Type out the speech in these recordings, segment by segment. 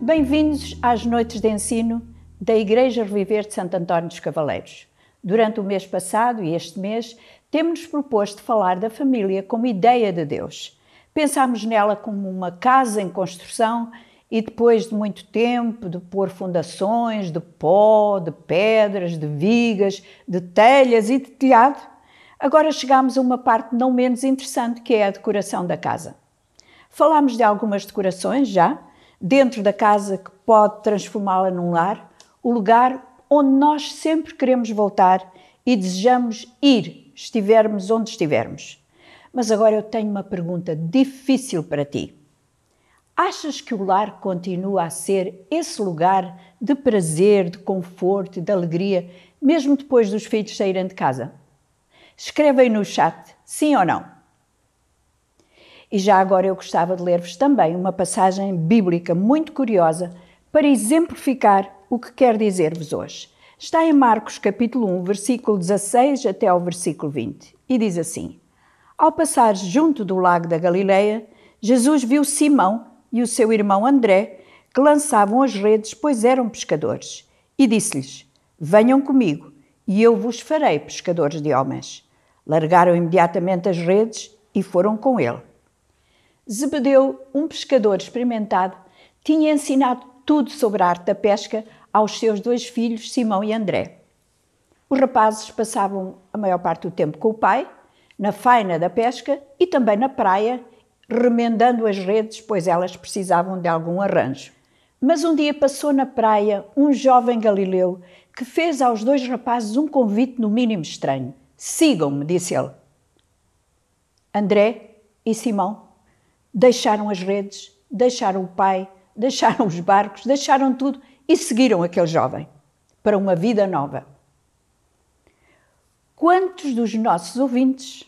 Bem-vindos às noites de ensino da Igreja Reviver de Santo António dos Cavaleiros. Durante o mês passado e este mês, temos-nos proposto falar da família como ideia de Deus. Pensámos nela como uma casa em construção e depois de muito tempo de pôr fundações de pó, de pedras, de vigas, de telhas e de telhado, agora chegamos a uma parte não menos interessante, que é a decoração da casa. Falámos de algumas decorações já, dentro da casa, que pode transformá-la num lar, o lugar onde nós sempre queremos voltar e desejamos ir, estivermos onde estivermos. Mas agora eu tenho uma pergunta difícil para ti. Achas que o lar continua a ser esse lugar de prazer, de conforto e de alegria, mesmo depois dos filhos saírem de casa? Escreve aí no chat, sim ou não. E já agora eu gostava de ler-vos também uma passagem bíblica muito curiosa para exemplificar o que quero dizer-vos hoje. Está em Marcos capítulo 1, versículo 16 até ao versículo 20, e diz assim: Ao passar junto do lago da Galileia, Jesus viu Simão e o seu irmão André, que lançavam as redes, pois eram pescadores, e disse-lhes: Venham comigo, e eu vos farei pescadores de homens. Largaram imediatamente as redes e foram com ele. Zebedeu, um pescador experimentado, tinha ensinado tudo sobre a arte da pesca aos seus dois filhos, Simão e André. Os rapazes passavam a maior parte do tempo com o pai, na faina da pesca e também na praia, remendando as redes, pois elas precisavam de algum arranjo. Mas um dia passou na praia um jovem galileu que fez aos dois rapazes um convite no mínimo estranho. Sigam-me, disse ele. André e Simão deixaram as redes, deixaram o pai, deixaram os barcos, deixaram tudo e seguiram aquele jovem para uma vida nova. Quantos dos nossos ouvintes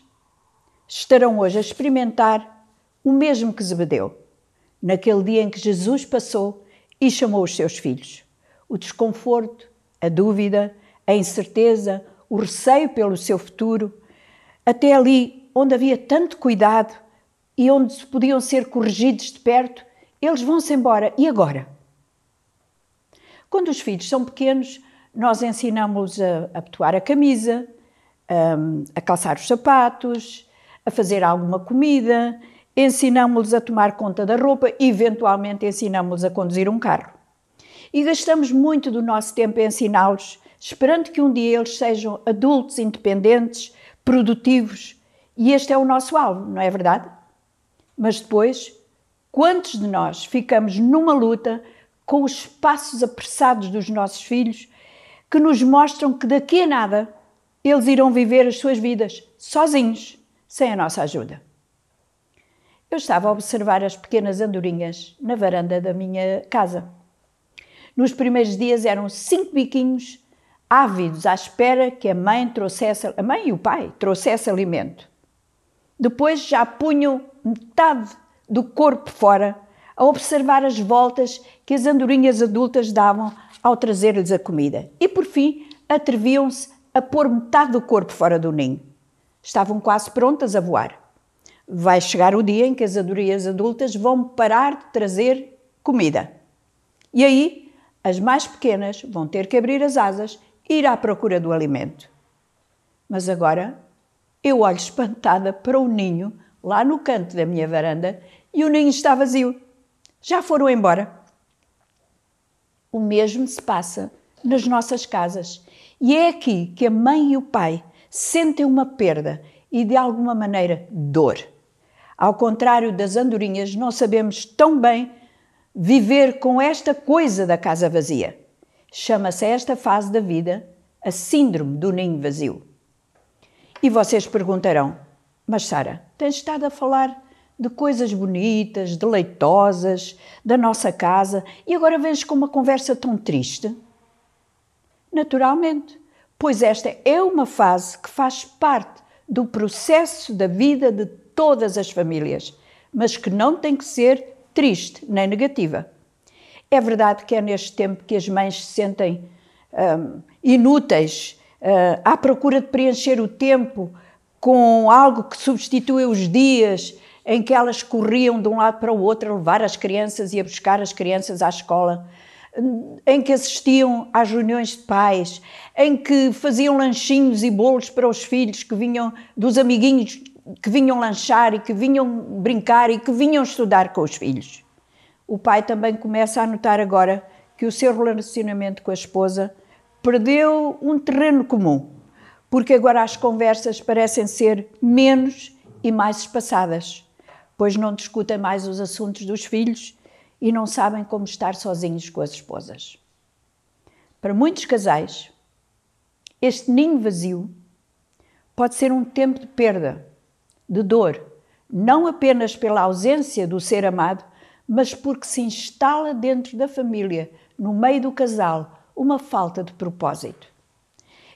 estarão hoje a experimentar o mesmo que Zebedeu, naquele dia em que Jesus passou e chamou os seus filhos? O desconforto, a dúvida, a incerteza, o receio pelo seu futuro, até ali onde havia tanto cuidado e onde podiam ser corrigidos de perto, eles vão-se embora. E agora? Quando os filhos são pequenos, nós ensinamos-los a abotoar a camisa, a calçar os sapatos, a fazer alguma comida, ensinamos-los a tomar conta da roupa e, eventualmente, ensinamos-los a conduzir um carro. E gastamos muito do nosso tempo a ensiná-los, esperando que um dia eles sejam adultos, independentes, produtivos. E este é o nosso alvo, não é verdade? Mas depois, quantos de nós ficamos numa luta com os passos apressados dos nossos filhos que nos mostram que daqui a nada eles irão viver as suas vidas sozinhos, sem a nossa ajuda? Eu estava a observar as pequenas andorinhas na varanda da minha casa. Nos primeiros dias eram 5 biquinhos ávidos à espera que a mãe e o pai trouxessem alimento. Depois já punham metade do corpo fora a observar as voltas que as andorinhas adultas davam ao trazer-lhes a comida. E, por fim, atreviam-se a pôr metade do corpo fora do ninho. Estavam quase prontas a voar. Vai chegar o dia em que as andorinhas adultas vão parar de trazer comida. E aí, as mais pequenas vão ter que abrir as asas e ir à procura do alimento. Mas agora, eu olho espantada para o ninho lá no canto da minha varanda e o ninho está vazio. Já foram embora. O mesmo se passa nas nossas casas. E é aqui que a mãe e o pai sentem uma perda e, de alguma maneira, dor. Ao contrário das andorinhas, não sabemos tão bem viver com esta coisa da casa vazia. Chama-se esta fase da vida a síndrome do ninho vazio. E vocês perguntarão: mas Sara, tens estado a falar de coisas bonitas, deleitosas, da nossa casa, e agora vens com uma conversa tão triste? Naturalmente, pois esta é uma fase que faz parte do processo da vida de todas as famílias, mas que não tem que ser triste nem negativa. É verdade que é neste tempo que as mães se sentem inúteis, à procura de preencher o tempo com algo que substitua os dias em que elas corriam de um lado para o outro a levar as crianças e a buscar as crianças à escola, em que assistiam às reuniões de pais, em que faziam lanchinhos e bolos para os filhos que vinham dos amiguinhos que vinham lanchar e que vinham brincar e que vinham estudar com os filhos. O pai também começa a notar agora que o seu relacionamento com a esposa perdeu um terreno comum, porque agora as conversas parecem ser menos e mais espaçadas, pois não discutem mais os assuntos dos filhos e não sabem como estar sozinhos com as esposas. Para muitos casais, este ninho vazio pode ser um tempo de perda, de dor, não apenas pela ausência do ser amado, mas porque se instala dentro da família, no meio do casal, uma falta de propósito.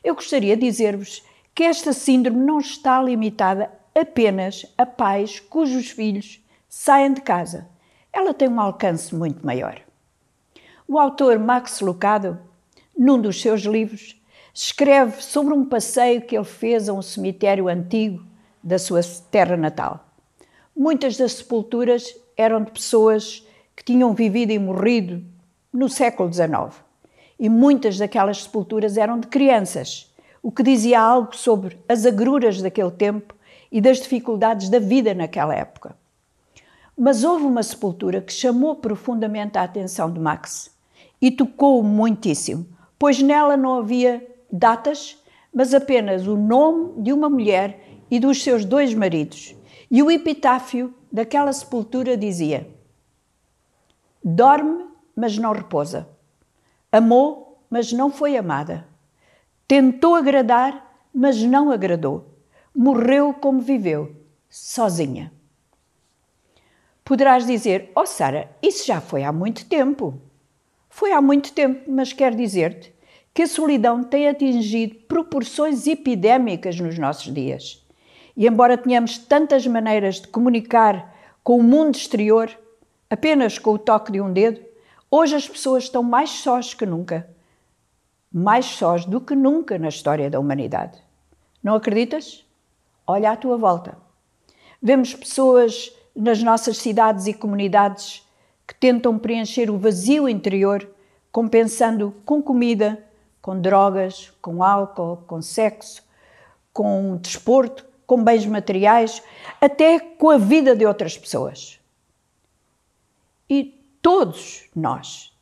Eu gostaria de dizer-vos que esta síndrome não está limitada apenas a pais cujos filhos saem de casa. Ela tem um alcance muito maior. O autor Max Lucado, num dos seus livros, escreve sobre um passeio que ele fez a um cemitério antigo da sua terra natal. Muitas das sepulturas eram de pessoas que tinham vivido e morrido no século XIX. E muitas daquelas sepulturas eram de crianças, o que dizia algo sobre as agruras daquele tempo e das dificuldades da vida naquela época. Mas houve uma sepultura que chamou profundamente a atenção de Max e tocou-o muitíssimo, pois nela não havia datas, mas apenas o nome de uma mulher e dos seus 2 maridos. E o epitáfio daquela sepultura dizia: dorme, mas não repousa. Amou, mas não foi amada. Tentou agradar, mas não agradou. Morreu como viveu, sozinha. Poderás dizer: oh Sara, isso já foi há muito tempo. Foi há muito tempo, mas quero dizer-te que a solidão tem atingido proporções epidémicas nos nossos dias. E embora tenhamos tantas maneiras de comunicar com o mundo exterior, apenas com o toque de um dedo, hoje as pessoas estão mais sós que nunca. Mais sós do que nunca na história da humanidade. Não acreditas? Olha à tua volta. Vemos pessoas nas nossas cidades e comunidades que tentam preencher o vazio interior compensando com comida, com drogas, com álcool, com sexo, com desporto, com bens materiais, até com a vida de outras pessoas. E todos nós,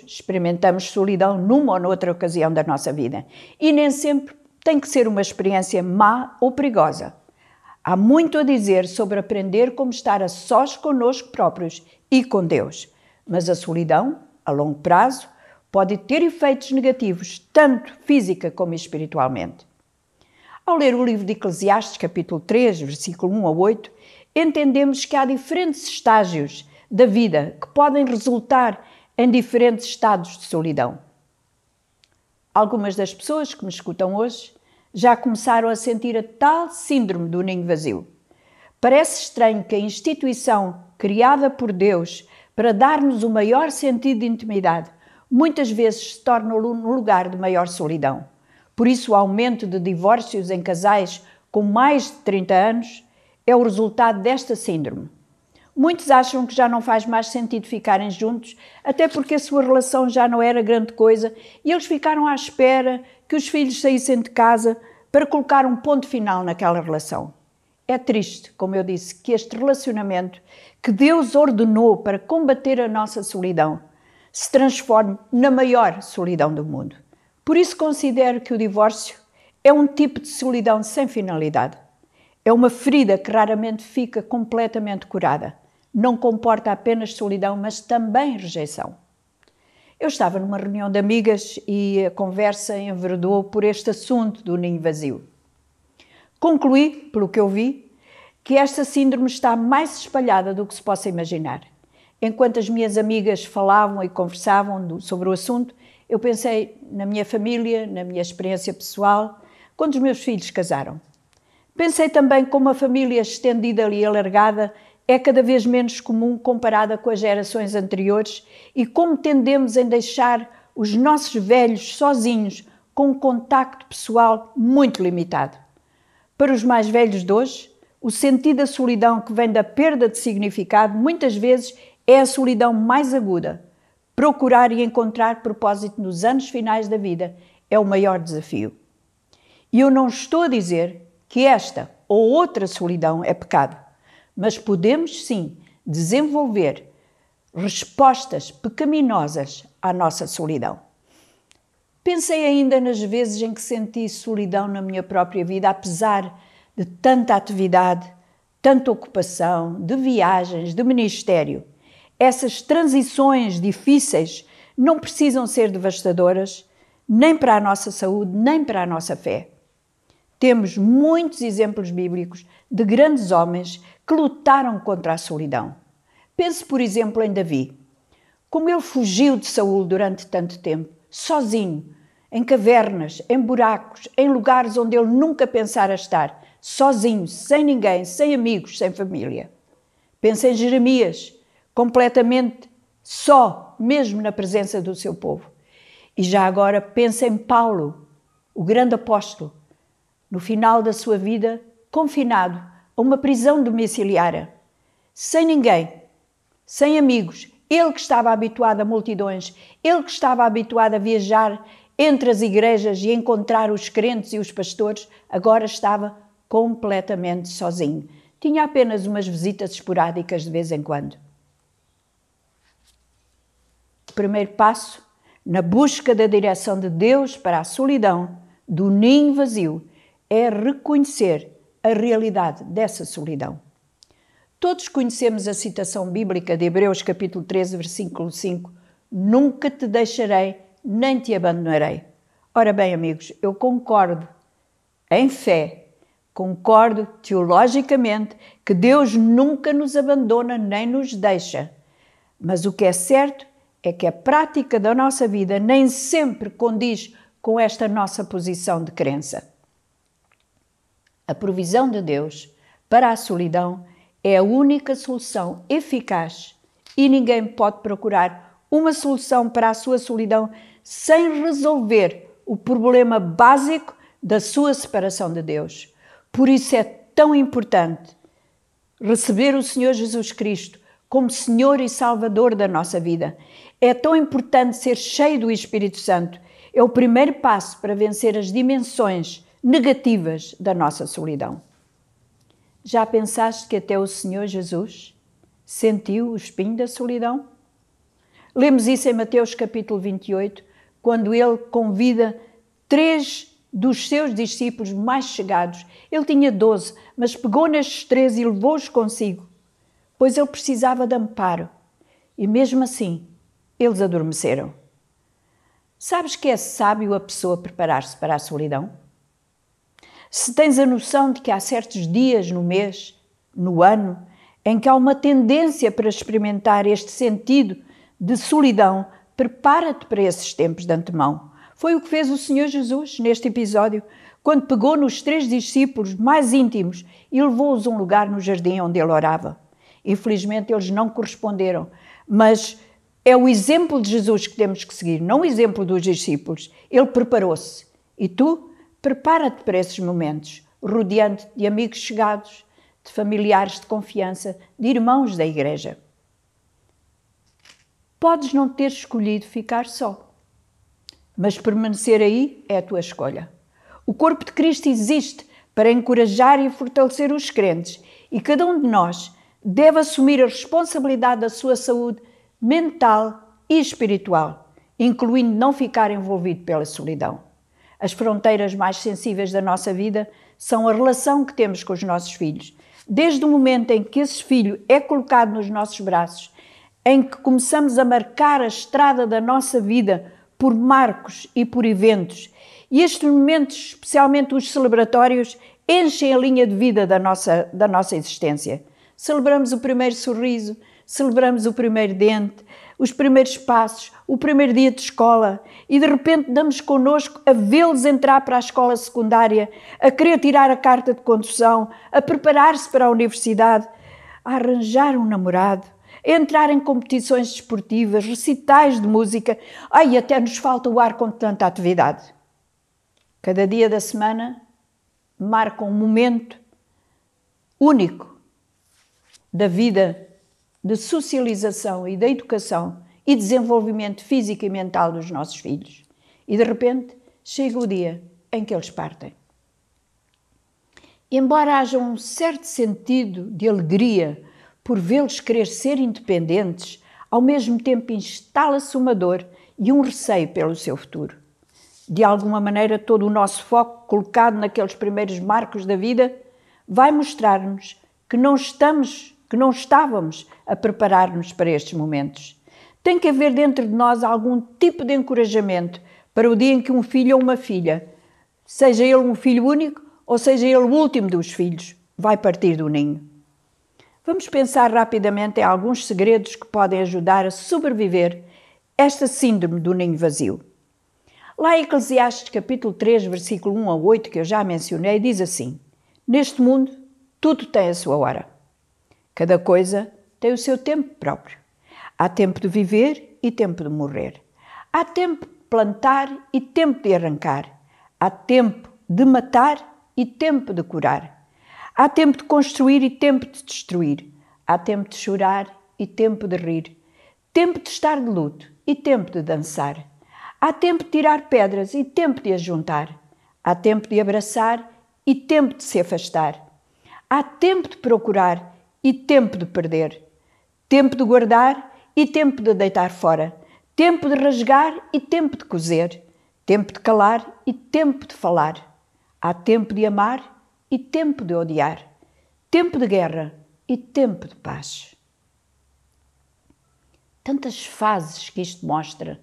experimentamos solidão numa ou noutra ocasião da nossa vida. E nem sempre tem que ser uma experiência má ou perigosa. Há muito a dizer sobre aprender como estar a sós connosco próprios e com Deus. Mas a solidão, a longo prazo, pode ter efeitos negativos, tanto física como espiritualmente. Ao ler o livro de Eclesiastes, capítulo 3, versículo 1 a 8, entendemos que há diferentes estágios da vida que podem resultar em diferentes estados de solidão. Algumas das pessoas que me escutam hoje já começaram a sentir a tal síndrome do ninho vazio. Parece estranho que a instituição criada por Deus para dar-nos o maior sentido de intimidade muitas vezes se torna um lugar de maior solidão. Por isso, o aumento de divórcios em casais com mais de 30 anos é o resultado desta síndrome. Muitos acham que já não faz mais sentido ficarem juntos, até porque a sua relação já não era grande coisa e eles ficaram à espera que os filhos saíssem de casa para colocar um ponto final naquela relação. É triste, como eu disse, que este relacionamento que Deus ordenou para combater a nossa solidão se transforme na maior solidão do mundo. Por isso considero que o divórcio é um tipo de solidão sem finalidade. É uma ferida que raramente fica completamente curada. Não comporta apenas solidão, mas também rejeição. Eu estava numa reunião de amigas e a conversa enveredou por este assunto do ninho vazio. Concluí, pelo que eu vi, que esta síndrome está mais espalhada do que se possa imaginar. Enquanto as minhas amigas falavam e conversavam sobre o assunto, eu pensei na minha família, na minha experiência pessoal, quando os meus filhos casaram. Pensei também como a família estendida e alargada é cada vez menos comum comparada com as gerações anteriores e como tendemos em deixar os nossos velhos sozinhos com um contacto pessoal muito limitado. Para os mais velhos de hoje, O sentido da solidão que vem da perda de significado, muitas vezes, é a solidão mais aguda. Procurar e encontrar propósito nos anos finais da vida é o maior desafio. E eu não estou a dizer que esta ou outra solidão é pecado, mas podemos sim desenvolver respostas pecaminosas à nossa solidão. Pensei ainda nas vezes em que senti solidão na minha própria vida, apesar de tanta atividade, tanta ocupação, de viagens, de ministério. Essas transições difíceis não precisam ser devastadoras, nem para a nossa saúde, nem para a nossa fé. Temos muitos exemplos bíblicos de grandes homens que lutaram contra a solidão. Pense, por exemplo, em Davi. Como ele fugiu de Saul durante tanto tempo, sozinho, em cavernas, em buracos, em lugares onde ele nunca pensara estar, sozinho, sem ninguém, sem amigos, sem família. Pense em Jeremias, completamente só, mesmo na presença do seu povo. E já agora pense em Paulo, o grande apóstolo, no final da sua vida, confinado a uma prisão domiciliária, sem ninguém, sem amigos, ele que estava habituado a multidões, ele que estava habituado a viajar entre as igrejas e encontrar os crentes e os pastores, agora estava completamente sozinho. Tinha apenas umas visitas esporádicas de vez em quando. O primeiro passo na busca da direção de Deus para a solidão do ninho vazio é reconhecer a realidade dessa solidão. Todos conhecemos a citação bíblica de Hebreus capítulo 13, versículo 5. Nunca te deixarei, nem te abandonarei. Ora bem, amigos, eu concordo em fé, concordo teologicamente que Deus nunca nos abandona nem nos deixa. Mas o que é certo é que a prática da nossa vida nem sempre condiz com esta nossa posição de crença. A provisão de Deus para a solidão é a única solução eficaz e ninguém pode procurar uma solução para a sua solidão sem resolver o problema básico da sua separação de Deus. Por isso é tão importante receber o Senhor Jesus Cristo como Senhor e Salvador da nossa vida. É tão importante ser cheio do Espírito Santo. É o primeiro passo para vencer as dimensões negativas da nossa solidão. Já pensaste que até o Senhor Jesus sentiu o espinho da solidão? Lemos isso em Mateus capítulo 28, quando ele convida 3 dos seus discípulos mais chegados. Ele tinha 12, mas pegou nestes 3 e levou-os consigo, pois ele precisava de amparo. E mesmo assim, eles adormeceram. Sabes que é sábio a pessoa preparar-se para a solidão? Se tens a noção de que há certos dias no mês, no ano, em que há uma tendência para experimentar este sentido de solidão, prepara-te para esses tempos de antemão. Foi o que fez o Senhor Jesus neste episódio, quando pegou nos 3 discípulos mais íntimos e levou-os a um lugar no jardim onde ele orava. Infelizmente, eles não corresponderam, mas é o exemplo de Jesus que temos que seguir, não o exemplo dos discípulos. Ele preparou-se. E tu, prepara-te para esses momentos, rodeando-te de amigos chegados, de familiares de confiança, de irmãos da igreja. Podes não ter escolhido ficar só, mas permanecer aí é a tua escolha. O corpo de Cristo existe para encorajar e fortalecer os crentes e cada um de nós deve assumir a responsabilidade da sua saúde mental e espiritual, incluindo não ficar envolvido pela solidão. As fronteiras mais sensíveis da nossa vida são a relação que temos com os nossos filhos. Desde o momento em que esse filho é colocado nos nossos braços, em que começamos a marcar a estrada da nossa vida por marcos e por eventos, e estes momentos, especialmente os celebratórios, enchem a linha de vida da nossa existência. Celebramos o primeiro sorriso, celebramos o primeiro dente, os primeiros passos, o primeiro dia de escola e de repente damos connosco a vê-los entrar para a escola secundária, a querer tirar a carta de condução, a preparar-se para a universidade, a arranjar um namorado, a entrar em competições desportivas, recitais de música. Ai, até nos falta o ar com tanta atividade. Cada dia da semana marca um momento único da vida de socialização e da educação e desenvolvimento físico e mental dos nossos filhos. E de repente chega o dia em que eles partem. Embora haja um certo sentido de alegria por vê-los querer ser independentes, ao mesmo tempo instala-se uma dor e um receio pelo seu futuro. De alguma maneira, todo o nosso foco colocado naqueles primeiros marcos da vida vai mostrar-nos que não estávamos a preparar-nos para estes momentos. Tem que haver dentro de nós algum tipo de encorajamento para o dia em que um filho ou uma filha, seja ele um filho único ou seja ele o último dos filhos, vai partir do ninho. Vamos pensar rapidamente em alguns segredos que podem ajudar a sobreviver esta síndrome do ninho vazio. Lá em Eclesiastes capítulo 3, versículo 1 a 8, que eu já mencionei, diz assim: neste mundo tudo tem a sua hora. Cada coisa tem o seu tempo próprio. Há tempo de viver e tempo de morrer. Há tempo de plantar e tempo de arrancar. Há tempo de matar e tempo de curar. Há tempo de construir e tempo de destruir. Há tempo de chorar e tempo de rir. Tempo de estar de luto e tempo de dançar. Há tempo de tirar pedras e tempo de as juntar. Há tempo de abraçar e tempo de se afastar. Há tempo de procurar e tempo de perder. Tempo de guardar e tempo de deitar fora. Tempo de rasgar e tempo de coser. Tempo de calar e tempo de falar. Há tempo de amar e tempo de odiar. Tempo de guerra e tempo de paz. Tantas fases que isto mostra.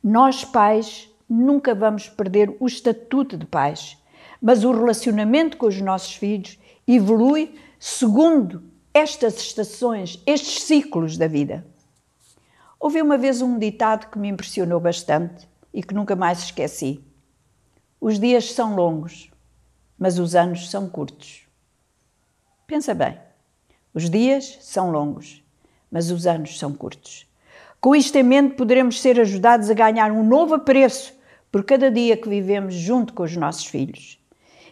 Nós, pais, nunca vamos perder o estatuto de pais, mas o relacionamento com os nossos filhos evolui segundo estas estações, estes ciclos da vida. Houve uma vez um ditado que me impressionou bastante e que nunca mais esqueci. Os dias são longos, mas os anos são curtos. Pensa bem, os dias são longos, mas os anos são curtos. Com isto em mente, poderemos ser ajudados a ganhar um novo apreço por cada dia que vivemos junto com os nossos filhos.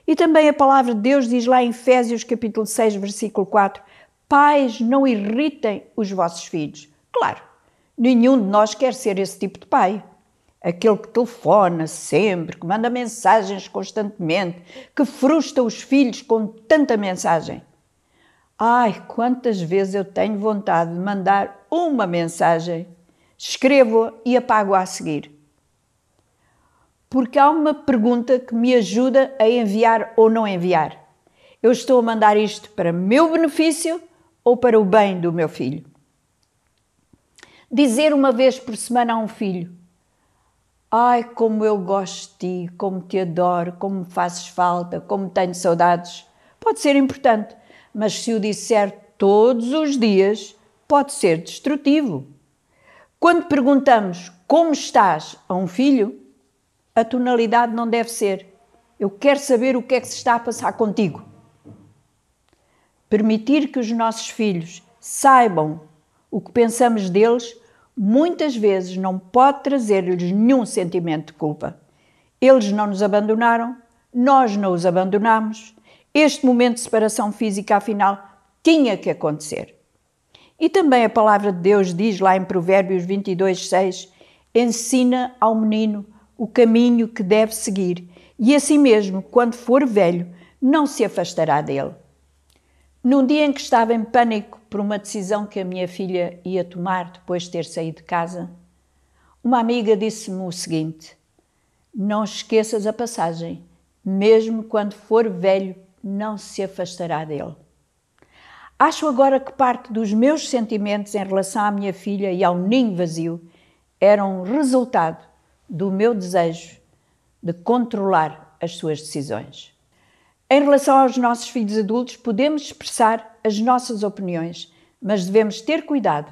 E também a palavra de Deus diz lá em Efésios capítulo 6, versículo 4, pais, não irritem os vossos filhos. Claro, nenhum de nós quer ser esse tipo de pai. Aquele que telefona sempre, que manda mensagens constantemente, que frustra os filhos com tanta mensagem. Ai, quantas vezes eu tenho vontade de mandar uma mensagem, escrevo-a e apago-a a seguir. Porque há uma pergunta que me ajuda a enviar ou não enviar. Eu estou a mandar isto para meu benefício ou para o bem do meu filho? Dizer uma vez por semana a um filho: ai, como eu gosto de ti, como te adoro, como me fazes falta, como tenho saudades, pode ser importante, mas se o disser todos os dias, pode ser destrutivo. Quando perguntamos como estás a um filho, a tonalidade não deve ser: eu quero saber o que é que se está a passar contigo. Permitir que os nossos filhos saibam o que pensamos deles muitas vezes não pode trazer-lhes nenhum sentimento de culpa. Eles não nos abandonaram, nós não os abandonamos. Este momento de separação física, afinal, tinha que acontecer. E também a palavra de Deus diz lá em Provérbios 22, 6, ensina ao menino o caminho que deve seguir e assim mesmo, quando for velho, não se afastará dele. Num dia em que estava em pânico por uma decisão que a minha filha ia tomar depois de ter saído de casa, uma amiga disse-me o seguinte: não esqueças a passagem, mesmo quando for velho, não se afastará dele. Acho agora que parte dos meus sentimentos em relação à minha filha e ao ninho vazio eram resultado do meu desejo de controlar as suas decisões. Em relação aos nossos filhos adultos, podemos expressar as nossas opiniões, mas devemos ter cuidado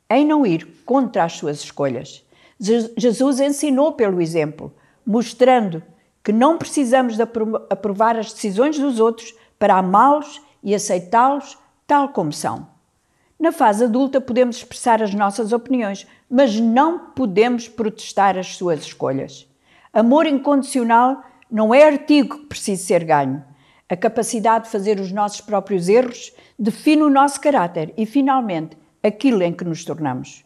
em não ir contra as suas escolhas. Jesus ensinou pelo exemplo, mostrando que não precisamos de aprovar as decisões dos outros para amá-los e aceitá-los tal como são. Na fase adulta podemos expressar as nossas opiniões, mas não podemos protestar as suas escolhas. Amor incondicional não é artigo que precise ser ganho. A capacidade de fazer os nossos próprios erros define o nosso caráter e, finalmente, aquilo em que nos tornamos.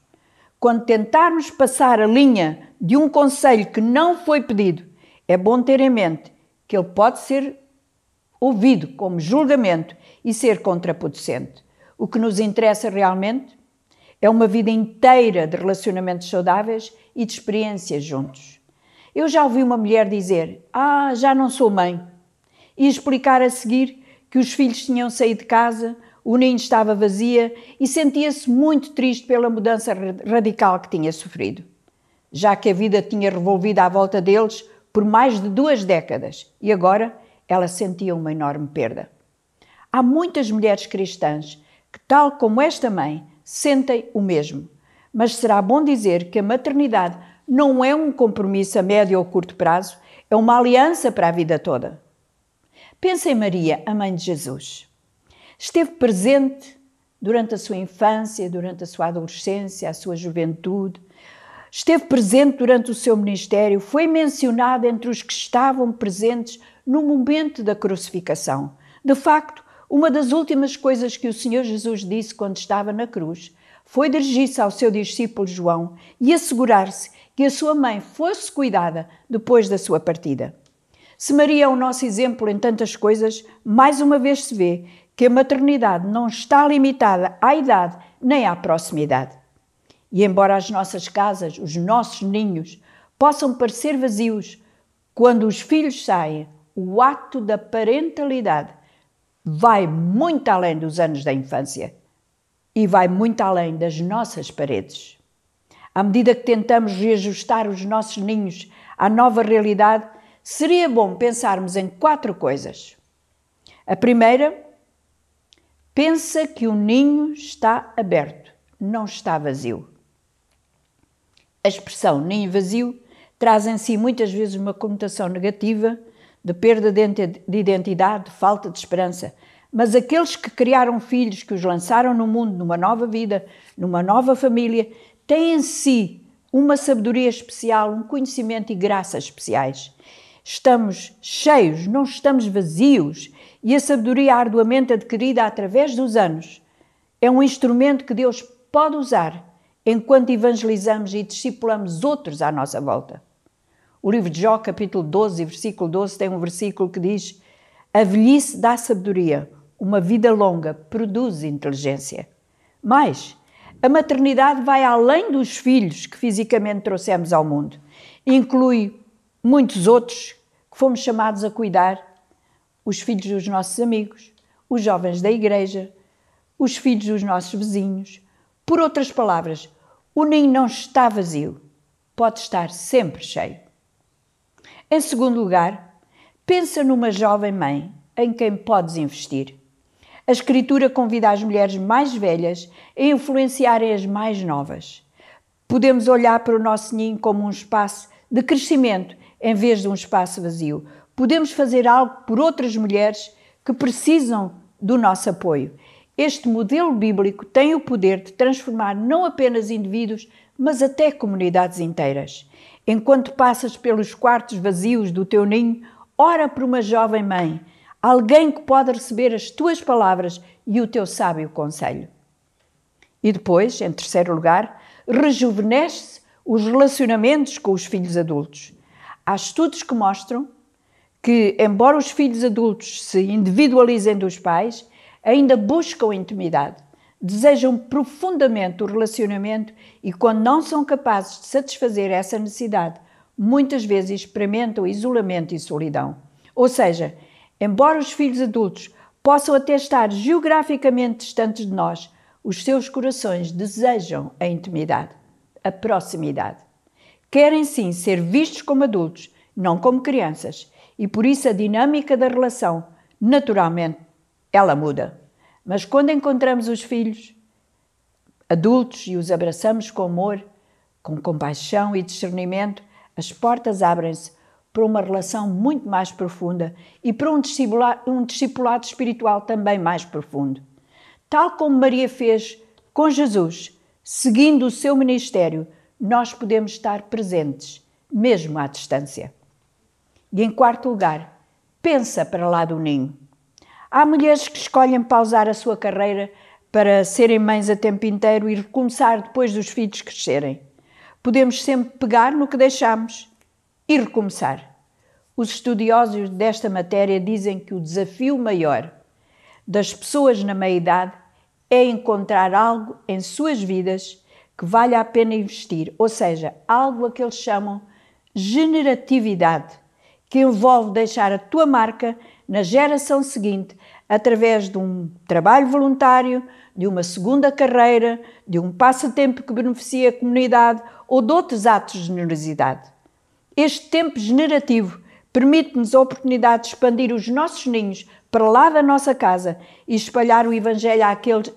Quando tentarmos passar a linha de um conselho que não foi pedido, é bom ter em mente que ele pode ser ouvido como julgamento e ser contraproducente. O que nos interessa realmente é uma vida inteira de relacionamentos saudáveis e de experiências juntos. Eu já ouvi uma mulher dizer: já não sou mãe, e explicar a seguir que os filhos tinham saído de casa, o ninho estava vazia e sentia-se muito triste pela mudança radical que tinha sofrido, já que a vida tinha revolvido à volta deles por mais de 2 décadas e agora ela sentia uma enorme perda. Há muitas mulheres cristãs que, tal como esta mãe, sentem o mesmo, mas será bom dizer que a maternidade não é um compromisso a médio ou curto prazo, é uma aliança para a vida toda. Pensa em Maria, a mãe de Jesus. Esteve presente durante a sua infância, durante a sua adolescência, a sua juventude. Esteve presente durante o seu ministério, foi mencionada entre os que estavam presentes no momento da crucificação. De facto, uma das últimas coisas que o Senhor Jesus disse quando estava na cruz foi dirigir-se ao seu discípulo João e assegurar-se que a sua mãe fosse cuidada depois da sua partida. Se Maria é o nosso exemplo em tantas coisas, mais uma vez se vê que a maternidade não está limitada à idade nem à proximidade. E embora as nossas casas, os nossos ninhos, possam parecer vazios, quando os filhos saem, o ato da parentalidade vai muito além dos anos da infância e vai muito além das nossas paredes. À medida que tentamos reajustar os nossos ninhos à nova realidade, seria bom pensarmos em 4 coisas. A primeira, pensa que o ninho está aberto, não está vazio. A expressão ninho vazio traz em si muitas vezes uma conotação negativa de perda de identidade, de falta de esperança. Mas aqueles que criaram filhos, que os lançaram no mundo, numa nova vida, numa nova família, têm em si uma sabedoria especial, um conhecimento e graças especiais. Estamos cheios, não estamos vazios, e a sabedoria arduamente adquirida através dos anos é um instrumento que Deus pode usar enquanto evangelizamos e discipulamos outros à nossa volta. O livro de Jó, capítulo 12, versículo 12, tem um versículo que diz: a velhice dá sabedoria, uma vida longa produz inteligência. Mas a maternidade vai além dos filhos que fisicamente trouxemos ao mundo. Inclui muitos outros que fomos chamados a cuidar: os filhos dos nossos amigos, os jovens da igreja, os filhos dos nossos vizinhos. Por outras palavras, o ninho não está vazio, pode estar sempre cheio. Em segundo lugar, pensa numa jovem mãe em quem podes investir. A Escritura convida as mulheres mais velhas a influenciarem as mais novas. Podemos olhar para o nosso ninho como um espaço de crescimento em vez de um espaço vazio. Podemos fazer algo por outras mulheres que precisam do nosso apoio. Este modelo bíblico tem o poder de transformar não apenas indivíduos, mas até comunidades inteiras. Enquanto passas pelos quartos vazios do teu ninho, ora por uma jovem mãe, alguém que pode receber as tuas palavras e o teu sábio conselho. E depois, em terceiro lugar, rejuvenesce os relacionamentos com os filhos adultos. Há estudos que mostram que, embora os filhos adultos se individualizem dos pais, ainda buscam intimidade, desejam profundamente o relacionamento e, quando não são capazes de satisfazer essa necessidade, muitas vezes experimentam isolamento e solidão. Ou seja, embora os filhos adultos possam até estar geograficamente distantes de nós, os seus corações desejam a intimidade, a proximidade. Querem sim ser vistos como adultos, não como crianças, e por isso a dinâmica da relação, naturalmente, ela muda. Mas quando encontramos os filhos adultos e os abraçamos com amor, com compaixão e discernimento, as portas abrem-se para uma relação muito mais profunda e para um discipulado espiritual também mais profundo. Tal como Maria fez com Jesus, seguindo o seu ministério, nós podemos estar presentes, mesmo à distância. E em quarto lugar, pensa para lá do ninho. Há mulheres que escolhem pausar a sua carreira para serem mães a tempo inteiro e recomeçar depois dos filhos crescerem. Podemos sempre pegar no que deixamos e recomeçar. Os estudiosos desta matéria dizem que o desafio maior das pessoas na meia-idade é encontrar algo em suas vidas que valha a pena investir, ou seja, algo a que eles chamam generatividade, que envolve deixar a tua marca na geração seguinte através de um trabalho voluntário, de uma segunda carreira, de um passatempo que beneficia a comunidade ou de outros atos de generosidade. Este tempo generativo permite-nos a oportunidade de expandir os nossos ninhos para lá da nossa casa e espalhar o Evangelho àqueles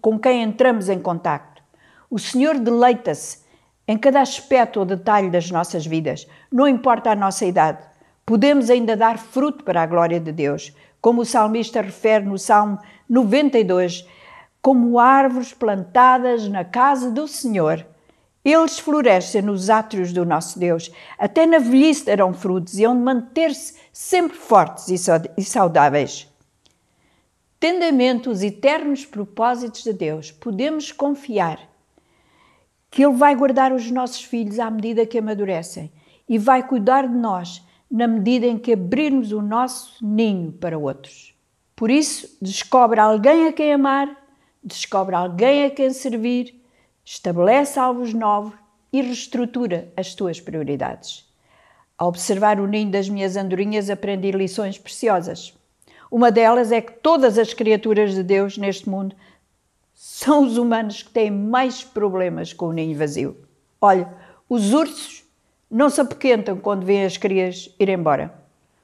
com quem entramos em contacto. O Senhor deleita-se em cada aspecto ou detalhe das nossas vidas, não importa a nossa idade. Podemos ainda dar fruto para a glória de Deus, como o salmista refere no Salmo 92, como árvores plantadas na casa do Senhor. Eles florescem nos átrios do nosso Deus, até na velhice darão frutos e hão de manter-se sempre fortes e saudáveis. Tendo em mente os eternos propósitos de Deus, podemos confiar que Ele vai guardar os nossos filhos à medida que amadurecem e vai cuidar de nós na medida em que abrirmos o nosso ninho para outros. Por isso, descobre alguém a quem amar, descobre alguém a quem servir, estabelece alvos novos e reestrutura as tuas prioridades. Ao observar o ninho das minhas andorinhas, aprendi lições preciosas. Uma delas é que todas as criaturas de Deus neste mundo são os humanos que têm mais problemas com o ninho vazio. Olha, os ursos não se apoquentam quando veem as crias ir embora.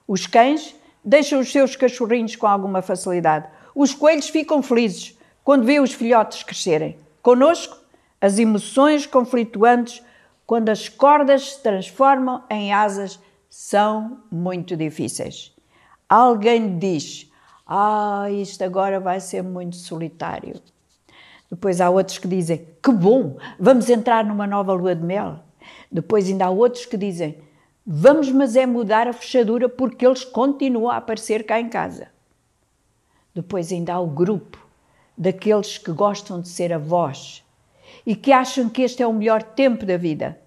Os cães deixam os seus cachorrinhos com alguma facilidade. Os coelhos ficam felizes quando veem os filhotes crescerem. Conosco, as emoções conflituantes, quando as cordas se transformam em asas, são muito difíceis. Alguém diz, isto agora vai ser muito solitário. Depois há outros que dizem, que bom, vamos entrar numa nova lua de mel. Depois ainda há outros que dizem, vamos mas é mudar a fechadura porque eles continuam a aparecer cá em casa. Depois ainda há o grupo daqueles que gostam de ser avós e que acham que este é o melhor tempo da vida.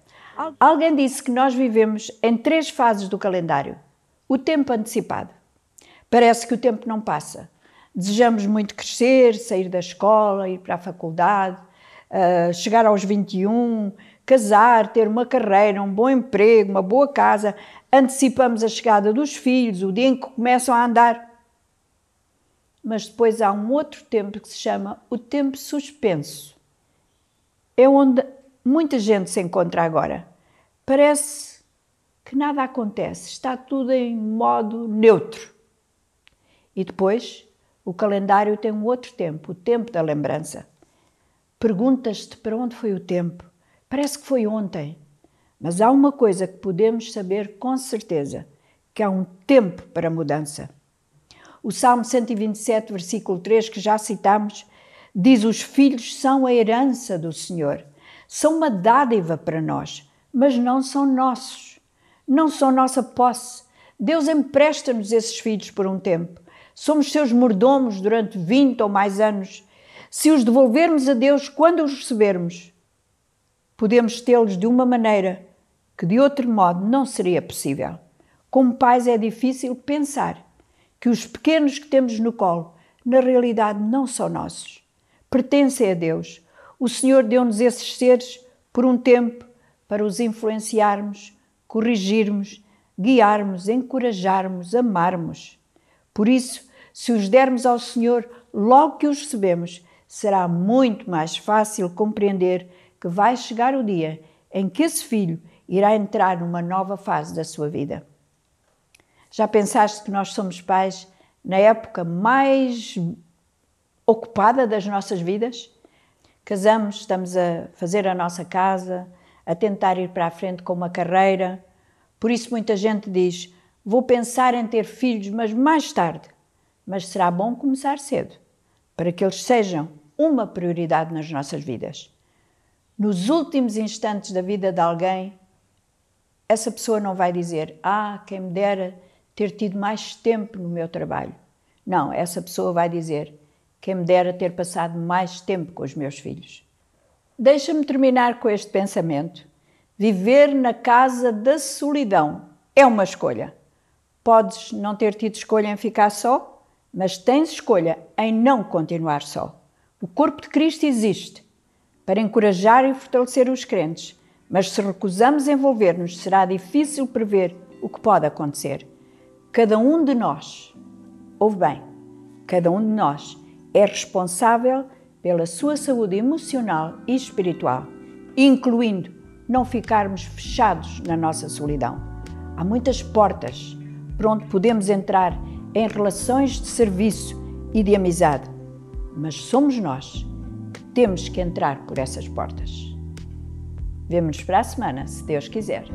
Alguém disse que nós vivemos em 3 fases do calendário. O tempo antecipado. Parece que o tempo não passa. Desejamos muito crescer, sair da escola, ir para a faculdade, chegar aos 21, casar, ter uma carreira, um bom emprego, uma boa casa. Antecipamos a chegada dos filhos, o dia em que começam a andar. Mas depois há um outro tempo que se chama o tempo suspenso. É onde muita gente se encontra agora. Parece que nada acontece, está tudo em modo neutro. E depois, o calendário tem um outro tempo, o tempo da lembrança. Perguntas-te para onde foi o tempo. Parece que foi ontem. Mas há uma coisa que podemos saber com certeza, que há um tempo para mudança. O Salmo 127, versículo 3, que já citamos, diz: os filhos são a herança do Senhor. São uma dádiva para nós, mas não são nossos. Não são nossa posse. Deus empresta-nos esses filhos por um tempo. Somos seus mordomos durante 20 ou mais anos. Se os devolvermos a Deus quando os recebermos, podemos tê-los de uma maneira que de outro modo não seria possível. Como pais é difícil pensar que os pequenos que temos no colo, na realidade não são nossos. Pertencem a Deus. O Senhor deu-nos esses seres por um tempo para os influenciarmos, corrigirmos, guiarmos, encorajarmos, amarmos. Por isso, se os dermos ao Senhor logo que os recebemos, será muito mais fácil compreender que vai chegar o dia em que esse filho irá entrar numa nova fase da sua vida. Já pensaste que nós somos pais na época mais ocupada das nossas vidas? Casamos, estamos a fazer a nossa casa, a tentar ir para a frente com uma carreira. Por isso muita gente diz, vou pensar em ter filhos, mas mais tarde. Mas será bom começar cedo, para que eles sejam uma prioridade nas nossas vidas. Nos últimos instantes da vida de alguém, essa pessoa não vai dizer, quem me dera ter tido mais tempo no meu trabalho. Não, essa pessoa vai dizer: quem me dera ter passado mais tempo com os meus filhos. Deixa-me terminar com este pensamento. Viver na casa da solidão é uma escolha. Podes não ter tido escolha em ficar só, mas tens escolha em não continuar só. O corpo de Cristo existe para encorajar e fortalecer os crentes, mas se recusamos envolver-nos, será difícil prever o que pode acontecer. Cada um de nós, ouve bem, cada um de nós é responsável pela sua saúde emocional e espiritual, incluindo não ficarmos fechados na nossa solidão. Há muitas portas por onde podemos entrar em relações de serviço e de amizade, mas somos nós que temos que entrar por essas portas. Vemo-nos para a semana, se Deus quiser.